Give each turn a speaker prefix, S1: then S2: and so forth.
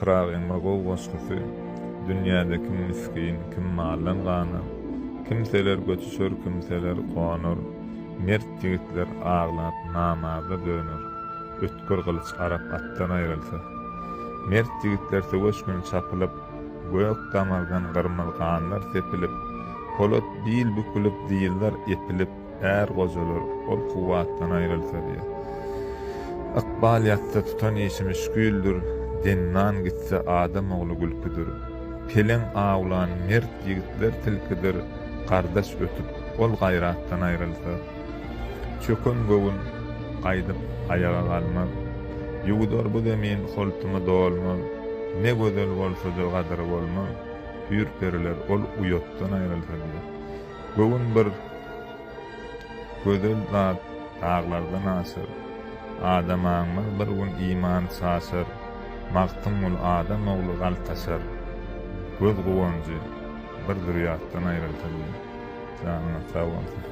S1: Ýapragy gowy goşgusy, dünýäde kim miskin, kim mallan gany, kimseler göçüşür, kimseler gonur, mert jigitler ağlap namaza dönür, ötkür gylyç arap atdan aýrylsa. Mert jigitler söwüş gün çapylyp, gök damardan gyrmyl ganlar sepilip, polat bil bükülip diýiller epilip, är gojalar ol kuwatdan aýrylsa diýe. Akbal ýatda tutan işimiz güldür, dennan gitse adam ogly gülküdür. Pelen ağulan mert jigitler tilkidir, kardaş ötüp ol gayratdan aýrylsa. Çökün gowun gaýdyp ayaga galmaz. Ýugdar bu demin holtumy dolmaz. Ne gözel bolsa da gadary bolmaz. Hür periler ol uyotdan aýrylsa diýe. Gowun bir gözel zat dağlardan asyr. Adam aňmaz bir gün iman sasyr. Magtymul adam ogly galtaşar. Göz gowanjy bir dürýatdan aýrylsa diýe. Canına sağ bolsun.